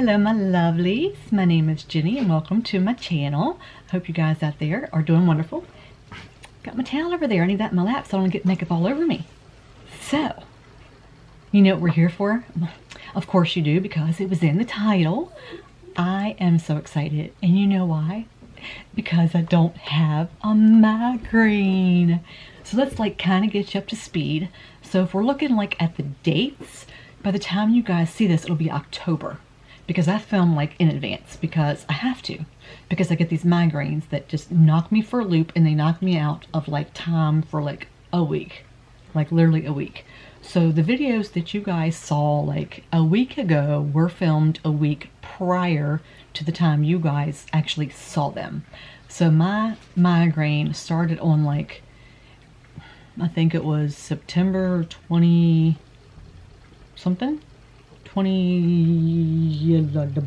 Hello my lovelies, my name is Jenny and welcome to my channel. Hope you guys out there are doing wonderful. Got my towel over there, I need that in my lap so I don't get makeup all over me. So, you know what we're here for? Of course you do, because it was in the title. I am so excited, and you know why? Because I don't have a migraine. So let's like kind of get you up to speed. So if we're looking like at the dates, by the time you guys see this, it'll be October. Because I film like in advance, because I have to. Because I get these migraines that just knock me for a loop, and they knock me out of like time for like a week. Like literally a week. So the videos that you guys saw like a week ago were filmed a week prior to the time you guys actually saw them. So my migraine started on like, I think it was September 20 something. 20, let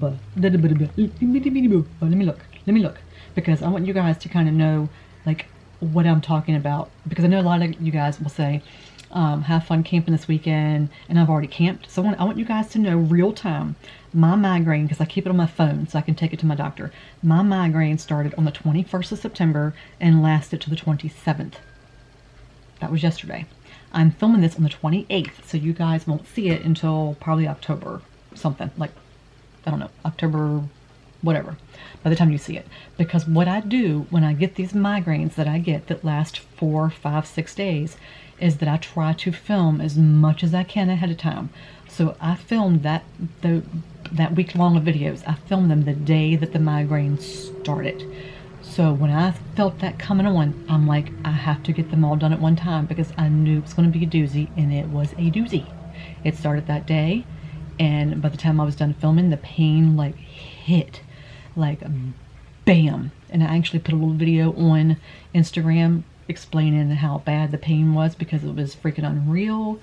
me look, because I want you guys to kind of know like what I'm talking about, because I know a lot of you guys will say have fun camping this weekend, and I've already camped. So I want you guys to know real time my migraine, because I keep it on my phone so I can take it to my doctor. My migraine started on the 21st of September and lasted to the 27th. That was yesterday. I'm filming this on the 28th, so you guys won't see it until probably October something, like, I don't know, October whatever, by the time you see it. Because what I do when I get these migraines that I get that last 4, 5, 6 days is that I try to film as much as I can ahead of time. So I filmed that week long of videos. I filmed them the day that the migraine started. So when I felt that coming on, I'm like, I have to get them all done at one time, because I knew it was going to be a doozy, and it was a doozy. It started that day, and by the time I was done filming, the pain like hit, like bam. And I actually put a little video on Instagram explaining how bad the pain was, because it was freaking unreal.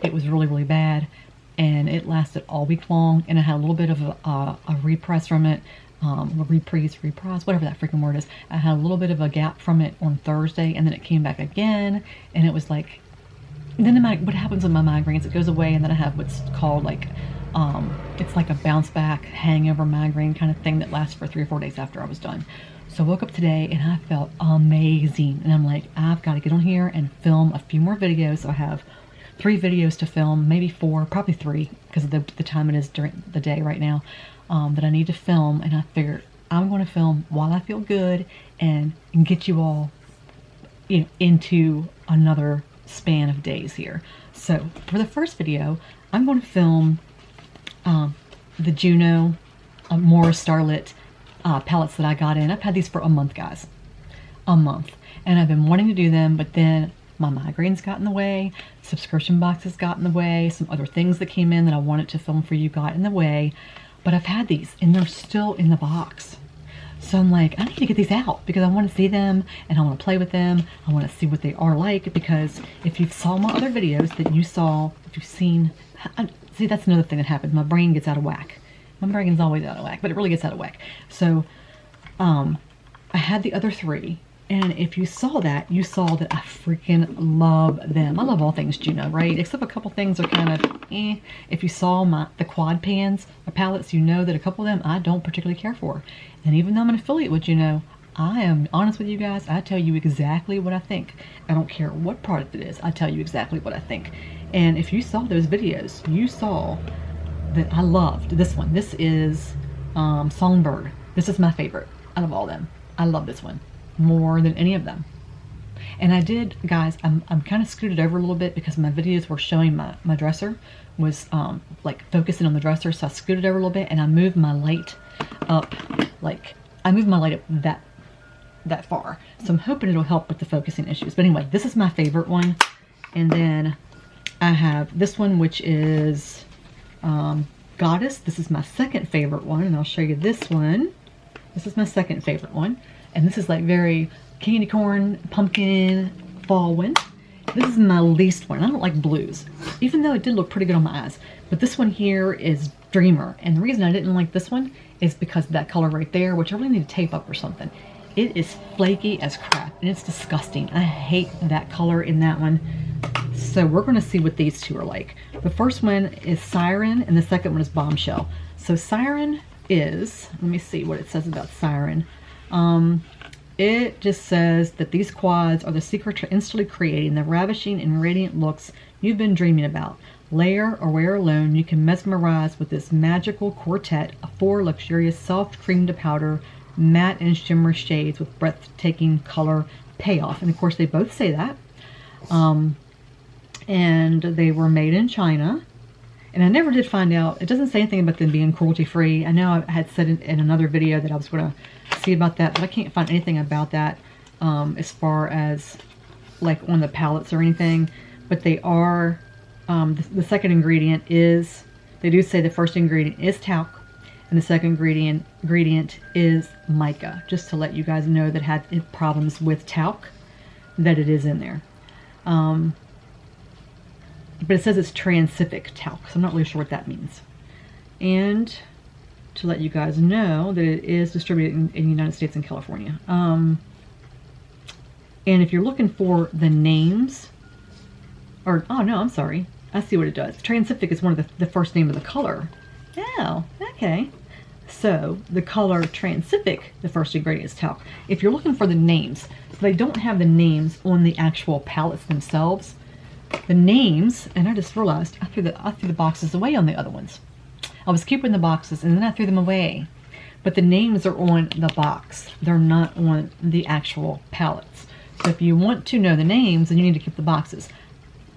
It was really, really bad, and it lasted all week long, and I had a little bit of a repress from it. Reprise, whatever that freaking word is. I had a little bit of a gap from it on Thursday, and then it came back again, and it was like, then what happens with my migraines, it goes away, and then I have what's called like, it's like a bounce back hangover migraine kind of thing that lasts for 3 or 4 days after I was done. So I woke up today and I felt amazing, and I'm like, I've got to get on here and film a few more videos. So I have 3 videos to film, maybe 4, probably 3, because of the time it is during the day right now. That I need to film, and I figured I'm going to film while I feel good and get you all, you know, into another span of days here. So for the first video, I'm going to film the Juno more Starlit palettes that I got in. I've had these for a month, guys, a month, and I've been wanting to do them, but then my migraines got in the way, subscription boxes got in the way, some other things that came in that I wanted to film for you got in the way. But I've had these, and they're still in the box. So I'm like, I need to get these out, because I want to see them, and I want to play with them. I want to see what they are like, because if you saw my other videos that you saw, if you've seen, see, that's another thing that happens. My brain gets out of whack. My brain is always out of whack, but it really gets out of whack. So I had the other 3. And if you saw that, you saw that I freaking love them. I love all things Juno, right? Except a couple things are kind of eh. If you saw the quad pans or palettes, you know that a couple of them I don't particularly care for. And even though I'm an affiliate with Juno, I am honest with you guys. I tell you exactly what I think. I don't care what product it is. I tell you exactly what I think. And if you saw those videos, you saw that I loved this one. This is Songbird. This is my favorite out of all them. I love this one more than any of them. And I did, guys, I'm kind of scooted over a little bit, because my videos were showing my dresser was like focusing on the dresser, so I scooted over a little bit, and I moved my light up, like I moved my light up that far, so I'm hoping it'll help with the focusing issues. But anyway, this is my favorite one. And then I have this one, which is Goddess. This is my second favorite one, and I'll show you this one. This is my second favorite one. And this is like very candy corn, pumpkin, fall one. This is my least one. I don't like blues, even though it did look pretty good on my eyes. But this one here is Dreamer. And the reason I didn't like this one is because of that color right there, which I really need to tape up or something. It is flaky as crap, and it's disgusting. I hate that color in that one So we're going to see what these two are like. The first one is Siren, and the second one is Bombshell. So Siren is, let me see what it says about Siren. It just says that these quads are the secret to instantly creating the ravishing and radiant looks you've been dreaming about. Layer or wear alone, you can mesmerize with this magical quartet of 4 luxurious soft cream to powder, matte and shimmer shades with breathtaking color payoff. And of course they both say that. And they were made in China. And I never did find out, it doesn't say anything about them being cruelty free. I know I had said in another video that I was going to see about that, but I can't find anything about that as far as like on the palettes or anything. But they are, the second ingredient is, they do say the first ingredient is talc, and the second ingredient is mica. Just to let you guys know that had problems with talc, that it is in there. But it says it's transcific talc, so I'm not really sure what that means. And to let you guys know that it is distributed in the United States and California. And if you're looking for the names, or, oh no, I'm sorry. I see what it does. Transcific is one of the first name of the color. Oh, okay. So the color Transcific, the first ingredient is talc. If you're looking for the names, they don't have the names on the actual palettes themselves. The names, and I just realized I threw the boxes away on the other ones. I was keeping the boxes and then I threw them away. But the names are on the box. They're not on the actual palettes. So if you want to know the names, then you need to keep the boxes.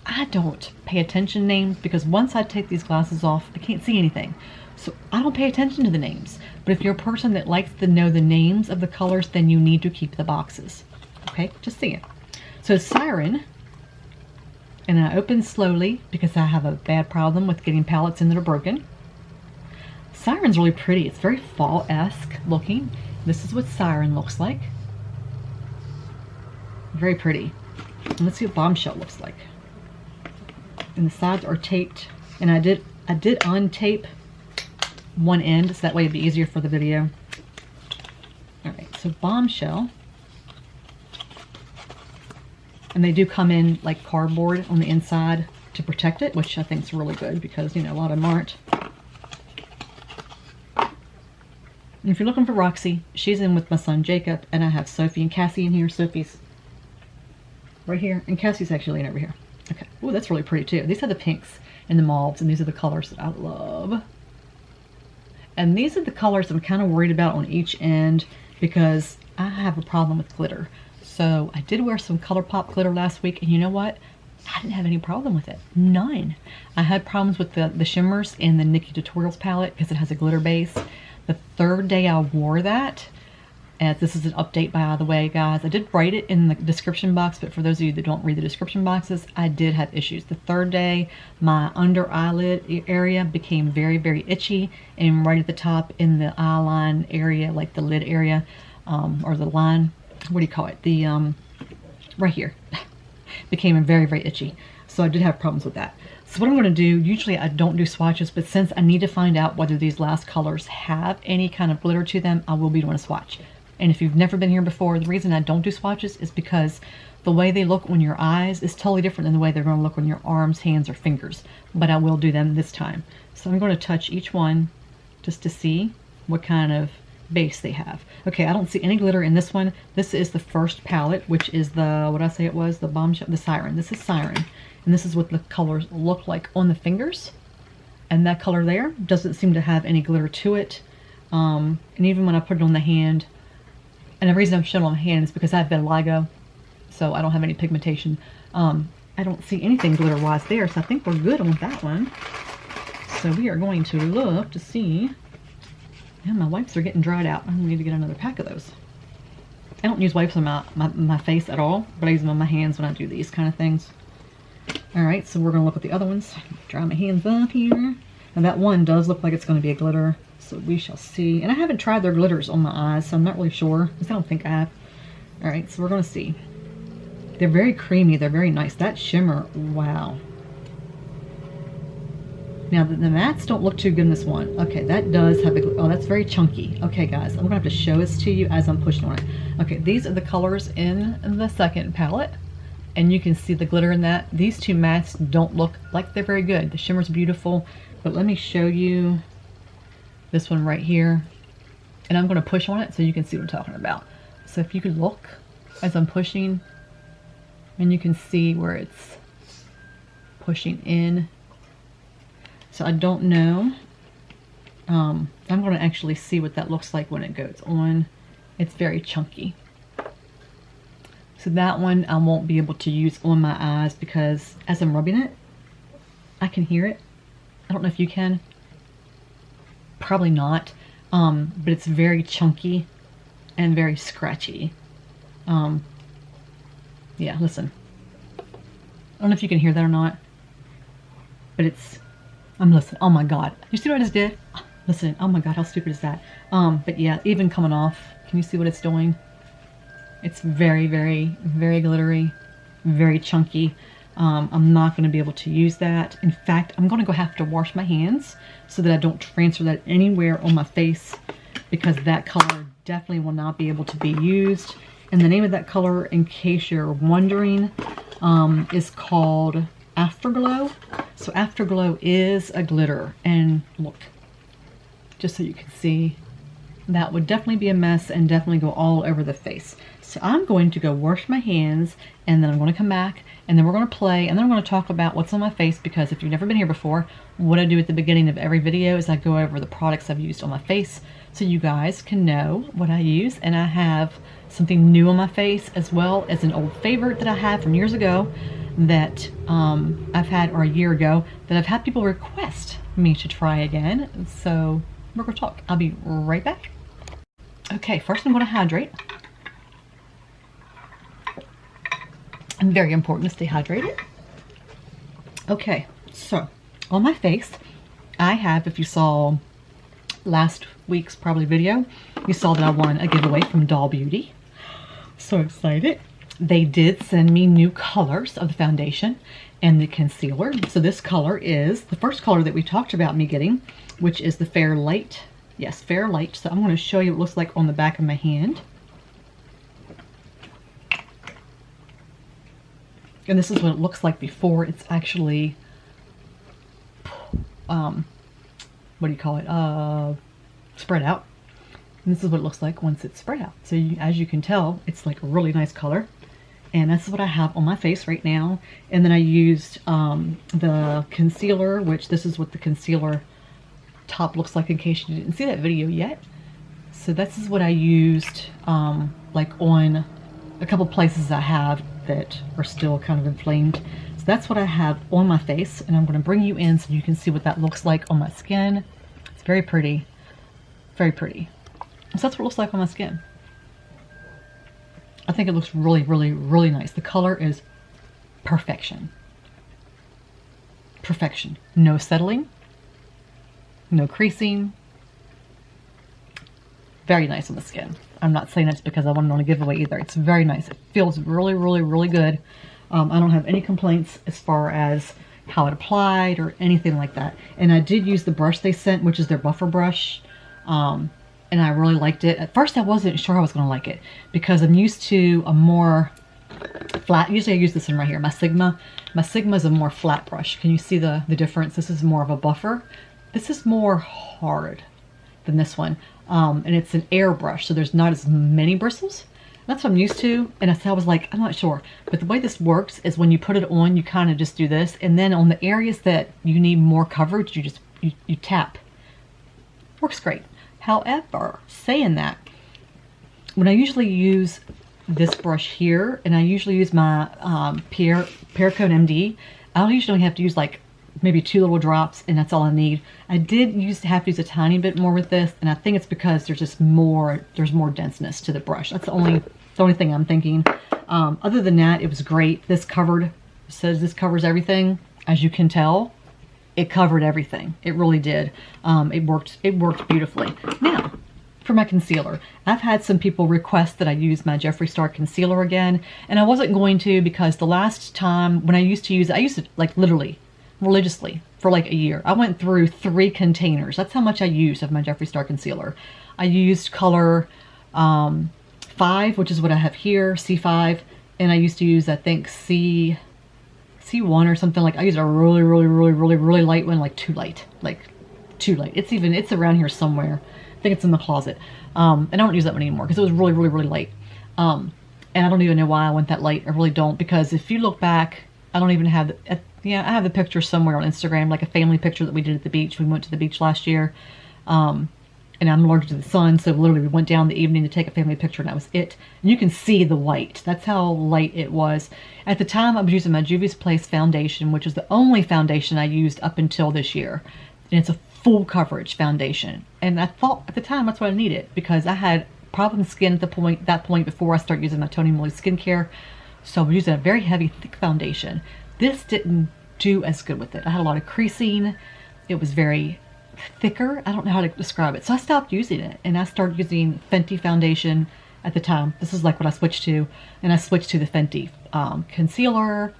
I don't pay attention to names because once I take these glasses off, I can't see anything. So I don't pay attention to the names. But if you're a person that likes to know the names of the colors, then you need to keep the boxes. Okay, just see it. So Siren, and I open slowly because I have a bad problem with getting palettes in that are broken. Siren's really pretty. It's very fall-esque looking. This is what Siren looks like. Very pretty. And let's see what Bombshell looks like. And the sides are taped. And I did untape one end so that way it'd be easier for the video. Alright, so Bombshell. And they do come in like cardboard on the inside to protect it, which I think is really good because, you know, a lot of them aren't. And if you're looking for Roxy, she's in with my son Jacob, and I have Sophie and Cassie in here. Sophie's right here, and Cassie's actually in over here. Okay. Oh, that's really pretty too. These are the pinks and the mauves, and these are the colors that I love. And these are the colors I'm kind of worried about on each end because I have a problem with glitter. So I did wear some ColourPop glitter last week, and you know what? I didn't have any problem with it. None. I had problems with the shimmers in the Nikki Tutorials palette because it has a glitter base. The third day I wore that, and this is an update by the way, guys. I did write it in the description box, but for those of you that don't read the description boxes, I did have issues. The third day, my under eyelid area became very, very itchy, and right at the top in the eye line area, like the lid area, or the line, what do you call it? The, right here, became very, very itchy. So I did have problems with that. So what I'm going to do, usually I don't do swatches, but since I need to find out whether these last colors have any kind of glitter to them, I will be doing a swatch. And if you've never been here before, the reason I don't do swatches is because the way they look on your eyes is totally different than the way they're going to look on your arms, hands, or fingers. But I will do them this time. So I'm going to touch each one just to see what kind of base they have. Okay, I don't see any glitter in this one. This is the first palette, which is the, what did I say it was? The Bombshell, the Siren. This is Siren. And this is what the colors look like on the fingers. And that color there doesn't seem to have any glitter to it. And even when I put it on the hand, and the reason I'm showing it on the hand is because I have vitiligo, so I don't have any pigmentation. I don't see anything glitter-wise there, so I think we're good on that one. So we are going to look to see. Yeah, my wipes are getting dried out. I need to get another pack of those. I don't use wipes on my face at all, but I use them on my hands when I do these kind of things. Alright, so we're going to look at the other ones. Dry my hands up here. And that one does look like it's going to be a glitter, so we shall see. And I haven't tried their glitters on my eyes, so I'm not really sure, because I don't think I have. Alright, so we're going to see. They're very creamy. They're very nice. That shimmer, wow. Now, the mattes don't look too good in this one. Okay, that does have a, oh, that's very chunky. Okay, guys, I'm going to have to show this to you as I'm pushing on it. Okay, these are the colors in the second palette. and you can see the glitter in that. These two mattes don't look like they're very good. The shimmer's beautiful, but let me show you this one right here. And I'm going to push on it so you can see what I'm talking about. So if you could look as I'm pushing, and you can see where it's pushing in. So I don't know. I'm going to actually see what that looks like when it goes on. It's very chunky. So that one I won't be able to use on my eyes because as I'm rubbing it, I can hear it. I don't know if you can. Probably not. But it's very chunky and very scratchy. Yeah, listen. I don't know if you can hear that or not, but I'm listening. Oh my God. You see what I just did? Listen. Oh my God, how stupid is that? But yeah, even coming off, can you see what it's doing? It's very, very, very glittery, very chunky. I'm not going to be able to use that. In fact, I'm going to have to wash my hands so that I don't transfer that anywhere on my face, because that color definitely will not be able to be used. And the name of that color, in case you're wondering, is called Afterglow. So Afterglow is a glitter. And look, just so you can see, that would definitely be a mess and definitely go all over the face. So I'm going to go wash my hands, and then I'm going to come back, and then we're going to play, and then I'm going to talk about what's on my face, because if you've never been here before, what I do at the beginning of every video is I go over the products I've used on my face so you guys can know what I use. And I have something new on my face, as well as an old favorite that I had from years ago that I've had, or a year ago, that I've had people request me to try again. So we're going to talk. I'll be right back. Okay, first I'm going to hydrate. And very important to stay hydrated. Okay, so on my face, I have, if you saw last week's probably video, you saw that I won a giveaway from Doll Beauty. So excited. They did send me new colors of the foundation and the concealer. So this color is the first color that we talked about me getting, which is the Fair Light. Yes, Fair Light. So I'm going to show you what it looks like on the back of my hand. And this is what it looks like before it's actually, what do you call it, spread out. And this is what it looks like once it's spread out. So as you can tell, it's like a really nice color. And that's what I have on my face right now. And then I used the concealer, which this is what the concealer top looks like in case you didn't see that video yet. So this is what I used like on a couple places I have that are still kind of inflamed. So that's what I have on my face, and I'm going to bring you in so you can see what that looks like on my skin. It's very pretty, very pretty. So that's what it looks like on my skin. I think it looks really, really, really nice. The color is perfection. Perfection. No settling, no creasing. Very nice on the skin. I'm not saying that's because I want it on a giveaway either. It's very nice. It feels really, really, really good. I don't have any complaints as far as how it applied or anything like that. And I did use the brush they sent, which is their buffer brush. And I really liked it. At first I wasn't sure I was going to like it because I'm used to a more flat. Usually I use this one right here, my Sigma. My Sigma is a more flat brush. Can you see the difference? This is more of a buffer. This is more hard than this one. And it's an air brush, so there's not as many bristles. That's what I'm used to. And I was like, I'm not sure. But the way this works is when you put it on, you kind of just do this. And then on the areas that you need more coverage, you tap. Works great. However, saying that, when I usually use this brush here, and I usually use my Perricone MD, I'll usually have to use like maybe 2 little drops, and that's all I need. I did have to use a tiny bit more with this, and I think it's because there's just more denseness to the brush. That's the only thing I'm thinking. Other than that, it was great. This says this covers everything. As you can tell, it covered everything. It really did. It worked beautifully. Now, for my concealer, I've had some people request that I use my Jeffree Star concealer again, and I wasn't going to because the last time when I used to use it, I used it like literally religiously for like a year. I went through 3 containers. That's how much I used of my Jeffree Star concealer. I used color 5, which is what I have here, C5, And I used to use, I think, C1 or something. Like, I used a really light one, like too light. Like, too light. It's around here somewhere. I think it's in the closet. And I don't use that one anymore because it was really light. And I don't even know why I went that light. I really don't, because if you look back, I don't even have the, yeah, I have the picture somewhere on Instagram, like a family picture that we did at the beach. We went to the beach last year. And I'm allergic to the sun, so literally we went down the evening to take a family picture, and that was it. And you can see the white. That's how light it was. At the time, I was using my Juvia's Place foundation, which is the only foundation I used up until this year. And it's a full coverage foundation. And I thought at the time that's what I needed, because I had problem skin at that point before I started using my Tony Moly skincare. So I was using a very heavy, thick foundation. This didn't do as good with it. I had a lot of creasing. It was very thicker. I don't know how to describe it. So I stopped using it, and I started using Fenty foundation at the time. This is like what I switched to, and I switched to the Fenty concealer.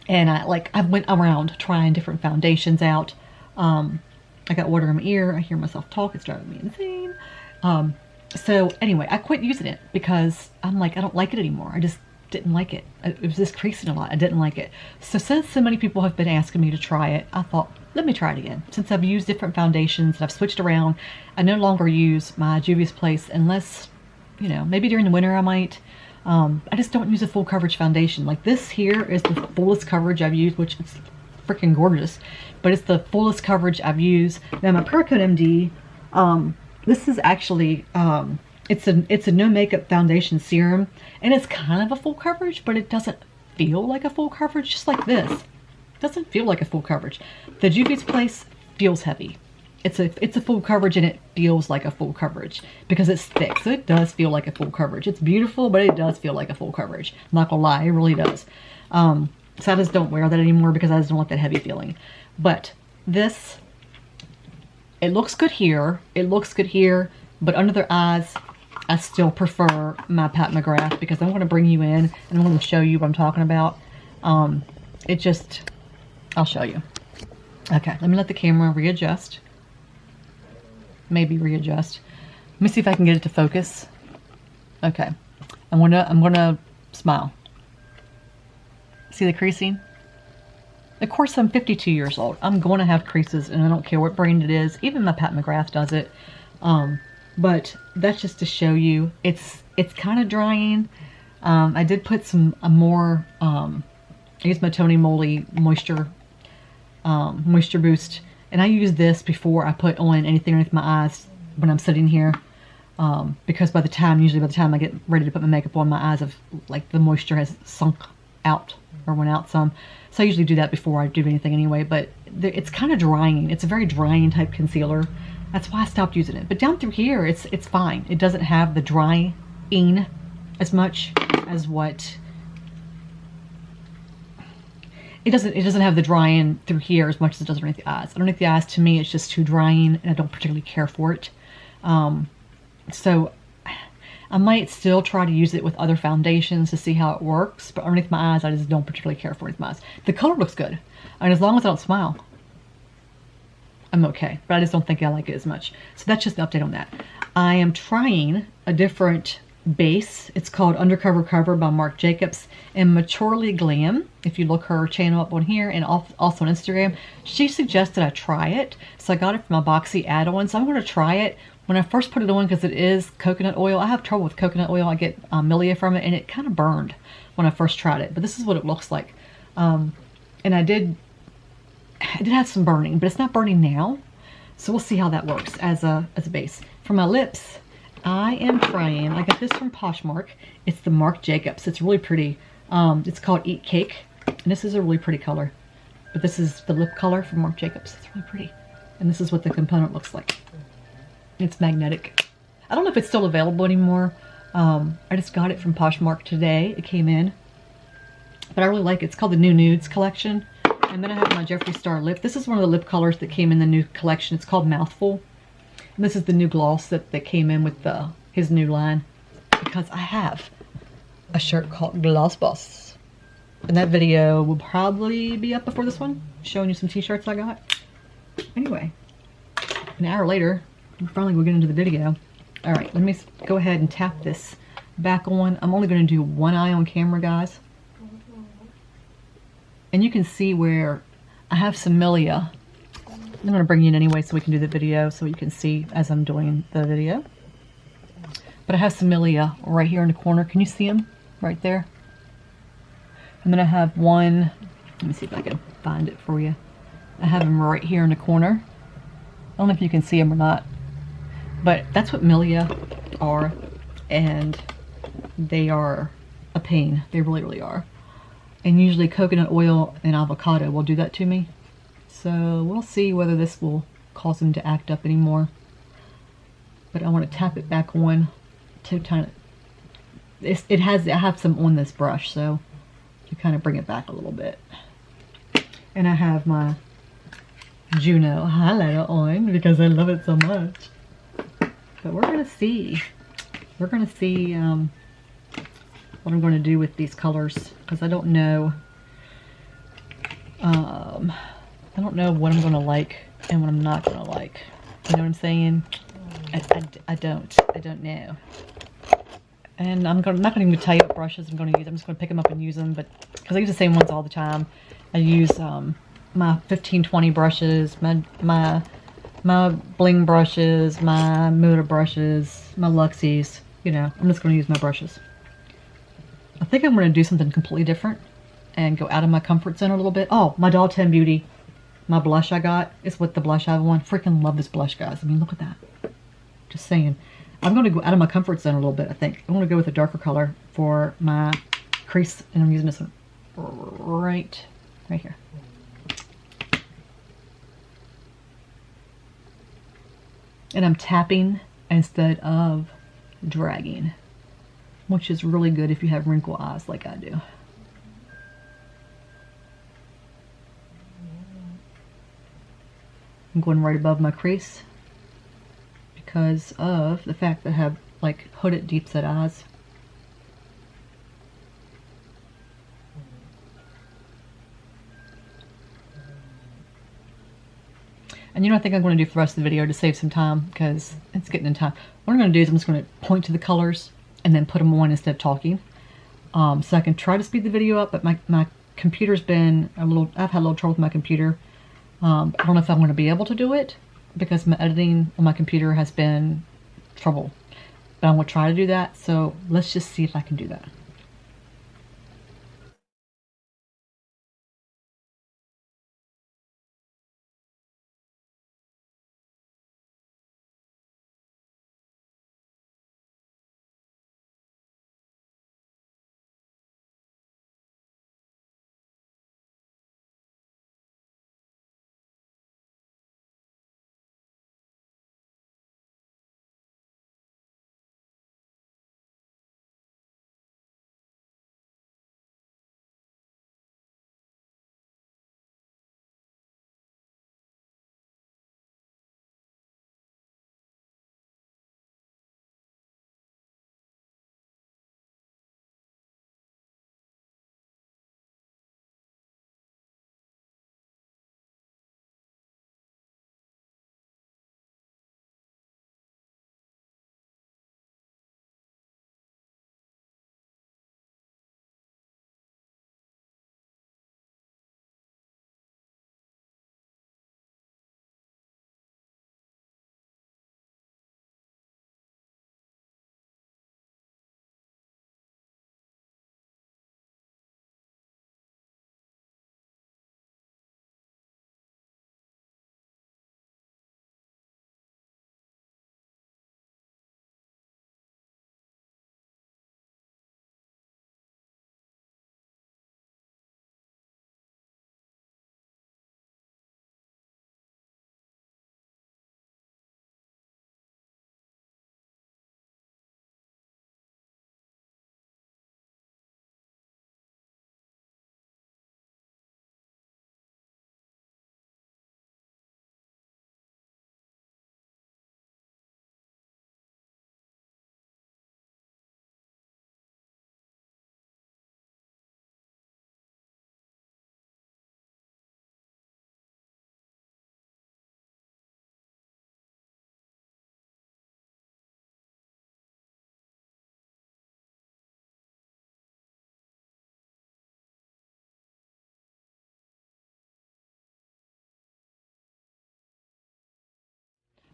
And I went around trying different foundations out. I got water in my ear. I hear myself talk. It's driving me insane. So anyway, I quit using it because I'm like, I don't like it anymore. I just didn't like it. It was just creasing a lot. I didn't like it. So since so many people have been asking me to try it, I thought, let me try it again. Since I've used different foundations and I've switched around, I no longer use my Juvia's Place unless, you know, maybe during the winter I might. I just don't use a full coverage foundation. Like, this here is the fullest coverage I've used, which is freaking gorgeous, but it's the fullest coverage I've used. Now my Pro Code MD, this is actually, it's a no makeup foundation serum, and it's kind of a full coverage, but it doesn't feel like a full coverage, just like this. It doesn't feel like a full coverage. The Juvia's Place feels heavy. It's a full coverage, and it feels like a full coverage because it's thick, so it does feel like a full coverage. It's beautiful, but it does feel like a full coverage. I'm not gonna lie, it really does. So I just don't wear that anymore because I just don't want that heavy feeling. But this, it looks good here. It looks good here, but under their eyes, I still prefer my Pat McGrath, because I'm going to bring you in and I'm going to show you what I'm talking about. I'll show you. Okay, let me let the camera readjust. Maybe readjust. Let me see if I can get it to focus. Okay, I'm gonna smile. See the creasing? Of course, I'm 52 years old. I'm going to have creases, and I don't care what brand it is. Even my Pat McGrath does it. But that's just to show you. It's kind of drying. I did put some more. I used my Tony Moly moisture boost, and I use this before I put on anything underneath my eyes when I'm sitting here. Because usually by the time I get ready to put my makeup on, my eyes have, like, the moisture has sunk out or went out some. So I usually do that before I do anything anyway, but it's kind of drying. It's a very drying type concealer. That's why I stopped using it. But down through here, it's fine. It doesn't have the drying as much as what... It doesn't have the drying through here as much as it does underneath the eyes. Underneath the eyes, to me, it's just too drying, and I don't particularly care for it. So I might still try to use it with other foundations to see how it works, but underneath my eyes, I just don't particularly care for it underneath my eyes. The color looks good, and as long as I don't smile, I'm okay, but I just don't think I like it as much. So that's just an update on that. I am trying a different base. It's called Undercover Cover by Marc Jacobs and Maturely Glam. If you look her channel up on here and also on Instagram, she suggested I try it. So I got it from my Boxy add-on. So I'm going to try it. When I first put it on, because it is coconut oil, I have trouble with coconut oil. I get milia from it, and it kind of burned when I first tried it. But this is what it looks like. And I did have some burning, but it's not burning now. So we'll see how that works as a base. For my lips, I am trying, I got this from Poshmark. It's the Marc Jacobs. It's really pretty. It's called Eat Cake. And this is a really pretty color. But this is the lip color from Marc Jacobs. It's really pretty. And this is what the component looks like. It's magnetic. I don't know if it's still available anymore. I just got it from Poshmark today. It came in. But I really like it. It's called the New Nudes collection. And then I have my Jeffree Star lip. This is one of the lip colors that came in the new collection. It's called Mouthful. And this is the new gloss that came in with his new line. Because I have a shirt called Gloss Boss. And that video will probably be up before this one. Showing you some t-shirts I got. Anyway. An hour later, we're finally going to get into the video. Alright, let me go ahead and tap this back on. I'm only going to do one eye on camera, guys. And you can see where I have some milia. I'm going to bring you in anyway so we can do the video so you can see as I'm doing the video. But I have some milia right here in the corner. Can you see them right there? And then I have one, let me see if I can find it for you. I have them right here in the corner. I don't know if you can see them or not, but that's what milia are, and they are a pain. They really, really are. And usually coconut oil and avocado will do that to me. So we'll see whether this will cause them to act up anymore. But I want to tap it back on to kind of, I have some on this brush, so to kind of bring it back a little bit. And I have my Juno highlighter on because I love it so much. But we're going to see. We're going to see what I'm going to do with these colors, because I don't know. I don't know what I'm going to like and what I'm not going to like. You know what I'm saying? I don't know. And I'm not going to even tell you what brushes I'm going to use. I'm just going to pick them up and use them, but because I use the same ones all the time. I use my 1520 brushes, my bling brushes, my Moda brushes, my Luxies. You know, I'm just going to use my brushes. I think I'm going to do something completely different and go out of my comfort zone a little bit. Oh, my Doll 10 Beauty, my blush I got is with the blush I want. Freaking love this blush, guys. I mean, look at that. Just saying. I'm going to go out of my comfort zone a little bit, I think. I want to go with a darker color for my crease, and I'm using this one right here. And I'm tapping instead of dragging, which is really good if you have wrinkle eyes like I do. I'm going right above my crease because of the fact that I have like hooded deep set eyes. And you know what I think I'm going to do for the rest of the video to save some time, because it's getting in time. What I'm going to do is I'm just going to point to the colors and then put them on instead of talking. So I can try to speed the video up, but my computer's been a little, I've had a little trouble with my computer. I don't know if I'm going to be able to do it because my editing on my computer has been trouble. But I'm going to try to do that, so let's just see if I can do that.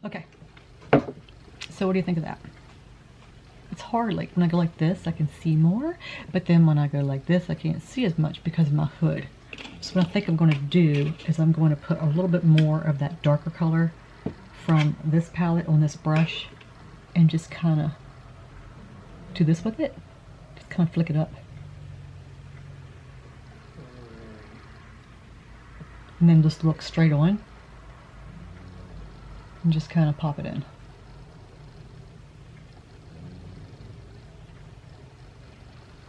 Okay. So what do you think of that? It's hard. Like when I go like this, I can see more. But then when I go like this, I can't see as much because of my hood. So what I think I'm going to do is I'm going to put a little bit more of that darker color from this palette on this brush and just kind of do this with it. Just kind of flick it up. And then just look straight on and just kind of pop it in.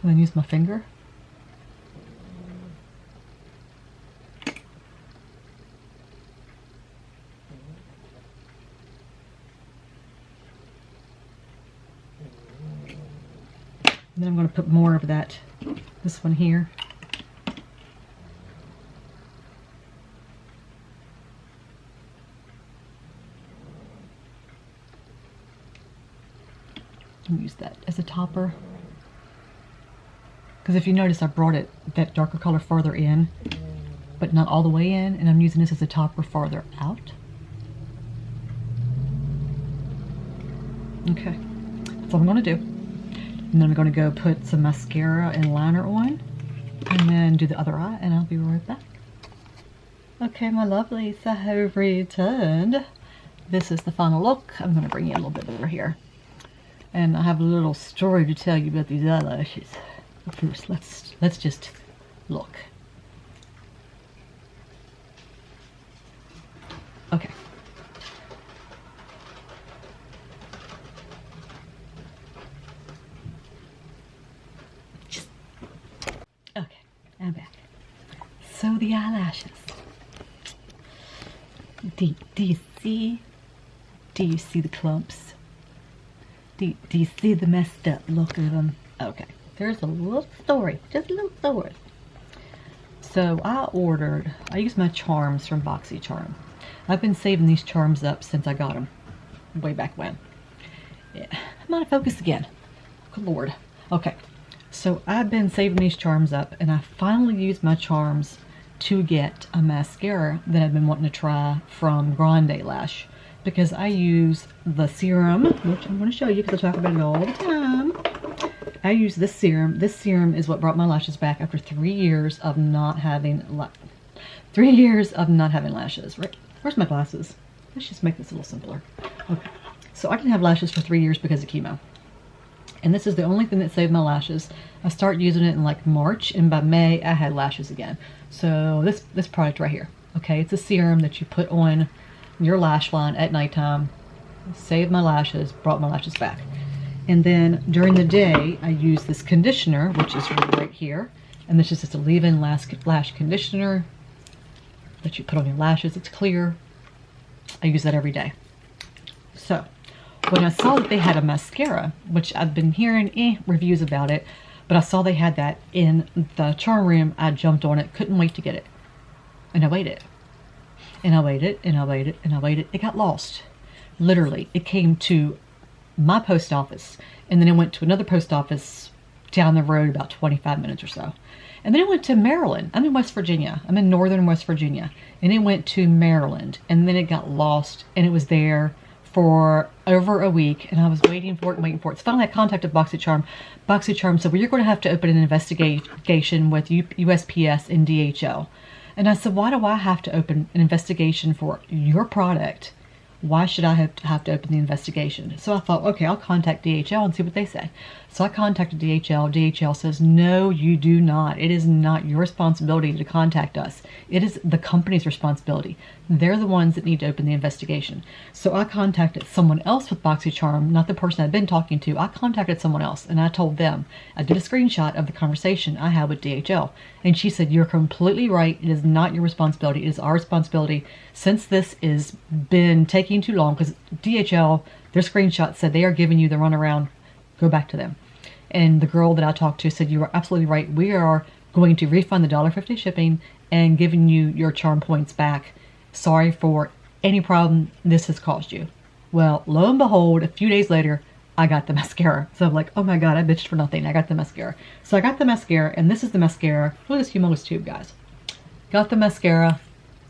And then use my finger. And then I'm going to put more of that, this one here. And use that as a topper. Because if you notice, I brought that darker color farther in, but not all the way in, and I'm using this as a topper farther out. Okay, that's all I'm going to do. And then I'm going to go put some mascara and liner on, and then do the other eye, and I'll be right back. Okay, my lovelies, I have returned. This is the final look. I'm going to bring you a little bit over here. And I have a little story to tell you about these eyelashes. But first, let's just look. Okay. Okay, I'm back. So the eyelashes. Do you see? Do you see the clumps? Do you see the messed up look of them? Okay, there's a little story, just a little story. So I used my charms from BoxyCharm. I've been saving these charms up since I got them, way back when. Yeah, I'm out of focus again. Good Lord. Okay, so I've been saving these charms up, and I finally used my charms to get a mascara that I've been wanting to try from Grande Lash. Because I use the serum, which I'm going to show you because I talk about it all the time. I use this serum. This serum is what brought my lashes back after 3 years of not having lashes. Right? Where's my glasses? Let's just make this a little simpler. Okay. So I didn't have lashes for 3 years because of chemo. And this is the only thing that saved my lashes. I started using it in like March, and by May I had lashes again. So this product right here. Okay, it's a serum that you put on your lash line at nighttime, saved my lashes, brought my lashes back. And then during the day, I use this conditioner, which is right here. And this is just a leave-in lash conditioner that you put on your lashes. It's clear. I use that every day. So when I saw that they had a mascara, which I've been hearing reviews about it, but I saw they had that in the charm room, I jumped on it, couldn't wait to get it. And I waited. And I waited, and I waited, and I waited. It got lost. Literally, it came to my post office, and then it went to another post office down the road about 25 minutes or so. And then it went to Maryland. I'm in West Virginia. I'm in northern West Virginia. And it went to Maryland, and then it got lost, and it was there for over a week, and I was waiting for it and waiting for it. So finally I contacted BoxyCharm. BoxyCharm said, well, you're going to have to open an investigation with USPS and DHL. And I said, why do I have to open an investigation for your product? Why should I have to open the investigation? So I thought, okay, I'll contact DHL and see what they say. So I contacted DHL. DHL says, no, you do not. It is not your responsibility to contact us. It is the company's responsibility. They're the ones that need to open the investigation. So I contacted someone else with BoxyCharm, not the person I'd been talking to. I contacted someone else, and I told them. I did a screenshot of the conversation I had with DHL. And she said, you're completely right. It is not your responsibility. It is our responsibility. Since this has been taking too long, because DHL, their screenshot said they are giving you the runaround, go back to them. And the girl that I talked to said, you are absolutely right. We are going to refund the $1.50 shipping and giving you your charm points back. Sorry for any problem this has caused you. Well, lo and behold, a few days later, I got the mascara. So I'm like, oh my God, I bitched for nothing. I got the mascara. So I got the mascara, and this is the mascara. Look at this humongous tube, guys. Got the mascara.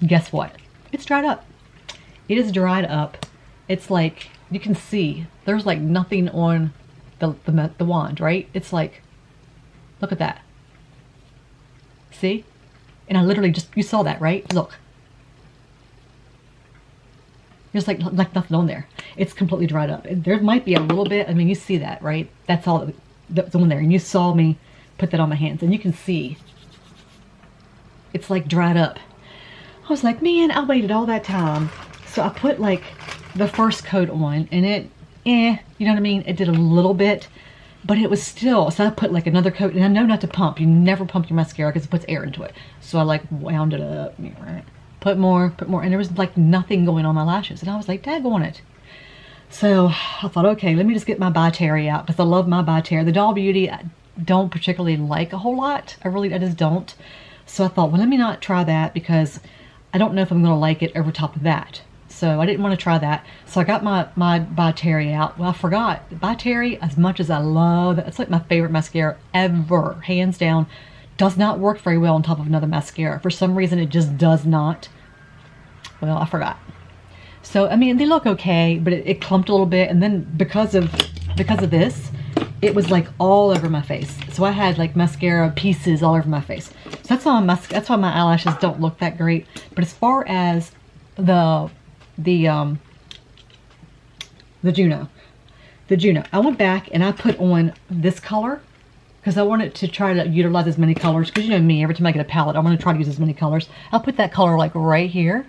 Guess what? It's dried up. It is dried up. it's like, you can see, there's like nothing on the wand, right? It's like, look at that. See? And I literally just, you saw that, right? Look. There's like nothing on there. It's completely dried up. There might be a little bit, I mean, you see that, right? That's all that's on there. And you saw me put that on my hands. And you can see, it's like dried up. I was like, man, I waited all that time. So I put like the first coat on, and it, you know what I mean? It did a little bit, but it was still, so I put like another coat, and I know not to pump. You never pump your mascara because it puts air into it. So I like wound it up, right? Put more, and there was like nothing going on my lashes. And I was like, daggone it. So I thought, okay, let me just get my Bakerie out, because I love my Bakerie. The Doll Beauty, I don't particularly like a whole lot. I just don't. So I thought, well, let me not try that, because I don't know if I'm going to like it over top of that. So I didn't want to try that. So I got my Bakerie out. Well, I forgot. Bakerie, as much as I love, it's like my favorite mascara ever, hands down, does not work very well on top of another mascara. For some reason, it just does not. Well, I forgot. So, I mean, they look okay, but it clumped a little bit. And then because of this, it was like all over my face. So I had like mascara pieces all over my face. So that's why my eyelashes don't look that great. But as far as the Juno, I went back and I put on this color, because I wanted to try to utilize as many colors, because you know me, every time I get a palette, I want to try to use as many colors. I'll put that color like right here,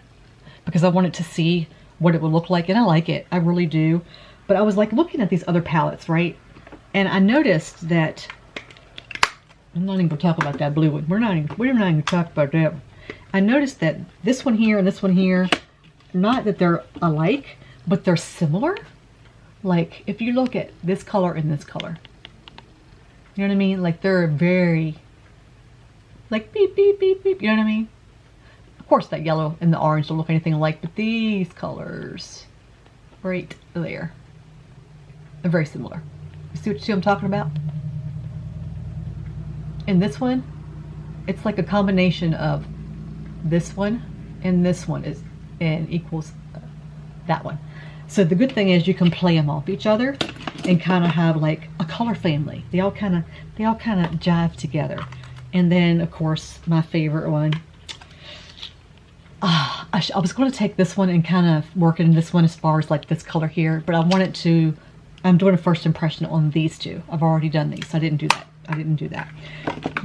because I wanted to see what it would look like, and I like it, I really do. But I was like looking at these other palettes, right? And I noticed that, I'm not even going to talk about that blue one. We're not even going to talk about that. I noticed that this one here and this one here, not that they're alike, but they're similar. Like, if you look at this color and this color, you know what I mean? Like, they're very, like, beep, beep, beep, beep, you know what I mean? Of course, that yellow and the orange don't look anything alike, but these colors, right there, are very similar. You see what I'm talking about? And this one, it's like a combination of this one and this one and equals that one. So the good thing is you can play them off each other and kind of have like a color family. They all kind of jive together. And then of course my favorite one. I was going to take this one and kind of work in this one as far as like this color here, but I wanted to. I'm doing a first impression on these two. I've already done these. I didn't do that.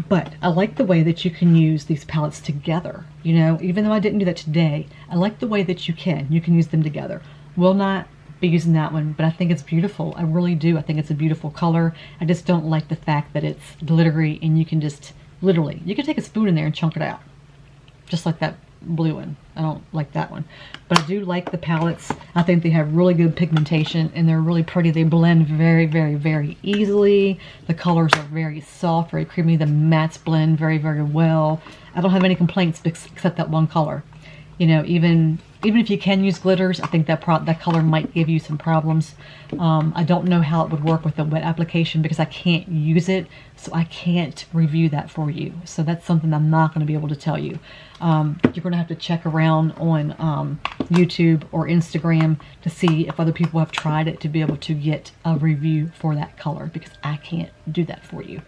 But I like the way that you can use these palettes together. You know, even though I didn't do that today, I like the way that you can use them together. Will not be using that one, but I think it's beautiful. I really do. I think it's a beautiful color. I just don't like the fact that it's glittery, and you can just literally, you can take a spoon in there and chunk it out. Just like that blue one. I don't like that one. But I do like the palettes. I think they have really good pigmentation, and they're really pretty. They blend very, very, very easily. The colors are very soft, very creamy. The mattes blend very, very well. I don't have any complaints except that one color. You know, even if you can use glitters, I think that color might give you some problems. I don't know how it would work with a wet application, because I can't use it, so I can't review that for you. So that's something I'm not going to be able to tell you. You're going to have to check around on YouTube or Instagram to see if other people have tried it, to be able to get a review for that color, because I can't do that for you.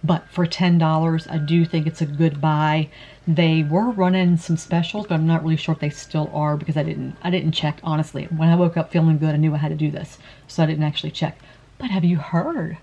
But for $10, I do think it's a good buy. They were running some specials, but I'm not really sure if they still are, because I didn't check, honestly. When I woke up feeling good, I knew I had to do this, so I didn't actually check. But have you heard?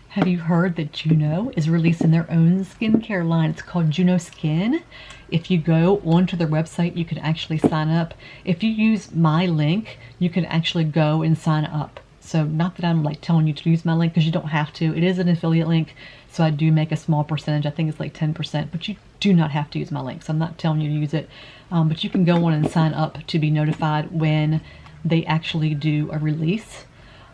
Have you heard that Juno is releasing their own skincare line? It's called Junoskin. If you go onto their website, you can actually sign up. If you use my link, you can actually go and sign up. So not that I'm like telling you to use my link, because you don't have to. It is an affiliate link, so I do make a small percentage. I think it's like 10%, but you do not have to use my link. So I'm not telling you to use it, but you can go on and sign up to be notified when they actually do a release.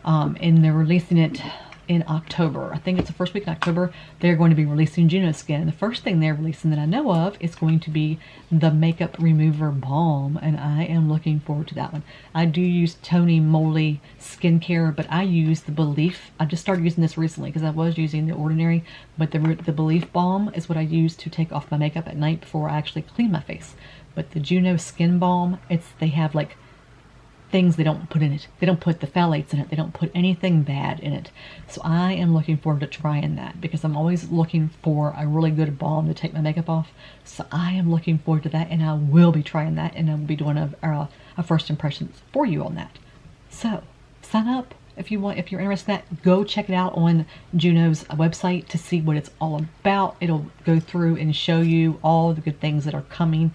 And they're releasing it in October. I think it's the first week in October. They're going to be releasing Junoskin. The first thing they're releasing that I know of is going to be the Makeup Remover Balm, and I am looking forward to that one. I do use Tony Moly skincare, but I use the Belif. I just started using this recently, because I was using the Ordinary, but the Belif Balm is what I use to take off my makeup at night before I actually clean my face. But the Juno Skin Balm, they have like things they don't put in it. They don't put the phthalates in it. They don't put anything bad in it. So I am looking forward to trying that because I'm always looking for a really good balm to take my makeup off. So I am looking forward to that, and I will be trying that, and I will be doing a first impressions for you on that. So sign up if you want, if you're interested in that. Go check it out on Juno's website to see what it's all about. It'll go through and show you all the good things that are coming.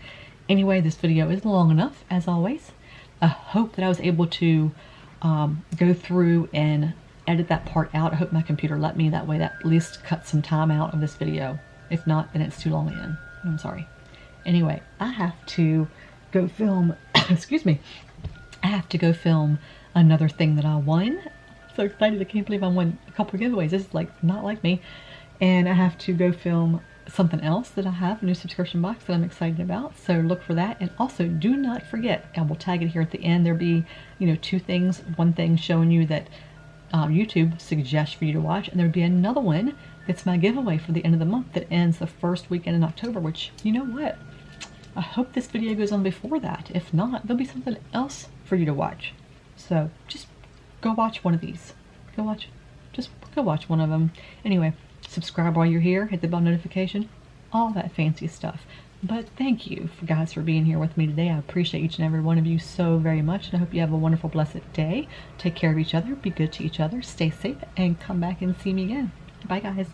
Anyway, this video is long enough, as always. I hope that I was able to go through and edit that part out. I hope my computer let me. That way that at least cut some time out of this video. If not, then it's too long again. I'm sorry. Anyway, I have to go film, excuse me, I have to go film another thing that I won. I'm so excited. I can't believe I won a couple of giveaways. This is like not like me. And I have to go film something else that I have, a new subscription box that I'm excited about. So look for that. And also do not forget, I will tag it here at the end. There'll be, you know, two things. One thing showing you that YouTube suggests for you to watch, and there'll be another one that's my giveaway for the end of the month that ends the first weekend in October, which, you know what? I hope this video goes on before that. If not, there'll be something else for you to watch. So just go watch one of these. Just go watch one of them. Anyway, subscribe while you're here, hit the bell notification, all that fancy stuff. But thank you guys for being here with me today. I appreciate each and every one of you so very much, and I hope you have a wonderful, blessed day. Take care of each other, be good to each other, stay safe, and come back and see me again. Bye, guys.